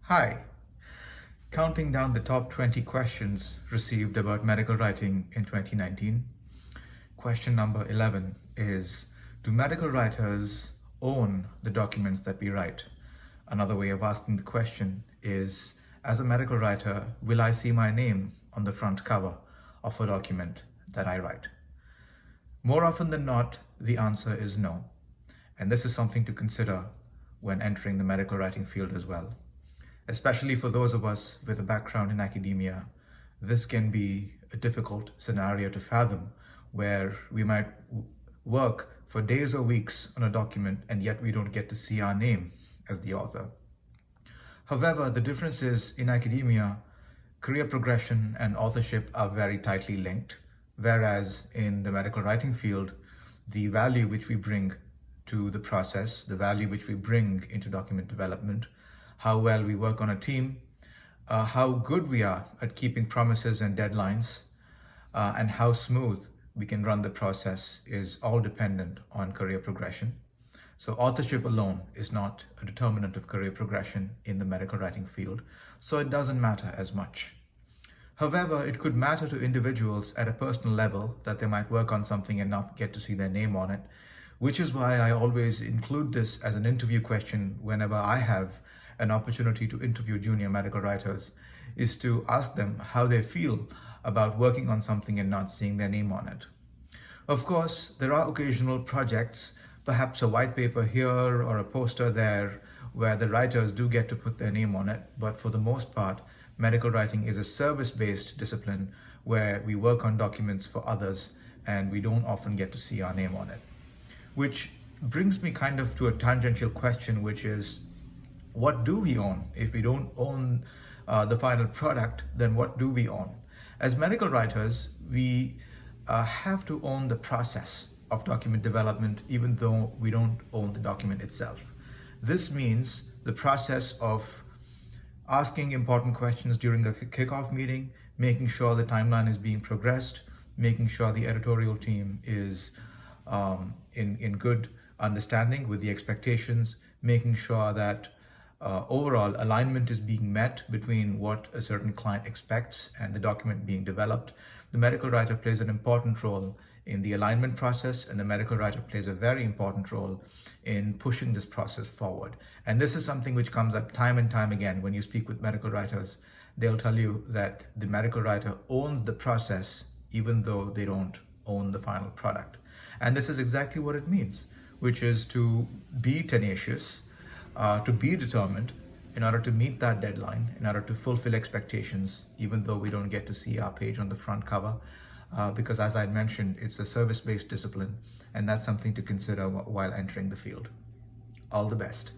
Hi. Counting down the top 20 questions received about medical writing in 2019. Question number 11 is, do medical writers own the documents that we write? Another way of asking the question is, as a medical writer, will I see my name on the front cover of a document that I write? More often than not, the answer is no. And this is something to consider when entering the medical writing field as well. Especially for those of us with a background in academia, this can be a difficult scenario to fathom, where we might work for days or weeks on a document and yet we don't get to see our name as the author. However, the difference is in academia, career progression and authorship are very tightly linked, whereas in the medical writing field, the value which we bring to the process, the value which we bring into document development, how well we work on a team, how good we are at keeping promises and deadlines, and how smooth we can run the process is all dependent on career progression. So authorship alone is not a determinant of career progression in the medical writing field, so it doesn't matter as much. However, it could matter to individuals at a personal level that they might work on something and not get to see their name on it, which is why I always include this as an interview question whenever I have an opportunity to interview junior medical writers, is to ask them how they feel about working on something and not seeing their name on it. Of course, there are occasional projects, perhaps a white paper here or a poster there, where the writers do get to put their name on it, but for the most part, medical writing is a service-based discipline where we work on documents for others and we don't often get to see our name on it. Which brings me kind of to a tangential question, which is, what do we own? If we don't own the final product, then what do we own? As medical writers, we have to own the process of document development, even though we don't own the document itself. This means the process of asking important questions during the kickoff meeting, making sure the timeline is being progressed, making sure the editorial team is in good understanding with the expectations, making sure that overall alignment is being met between what a certain client expects and the document being developed. The medical writer plays an important role in the alignment process, and the medical writer plays a very important role in pushing this process forward. And this is something which comes up time and time again. When you speak with medical writers, they'll tell you that the medical writer owns the process even though they don't own the final product. And this is exactly what it means, which is to be tenacious, to be determined in order to meet that deadline, in order to fulfill expectations, even though we don't get to see our page on the front cover, because as I mentioned, it's a service-based discipline, and that's something to consider while entering the field. All the best.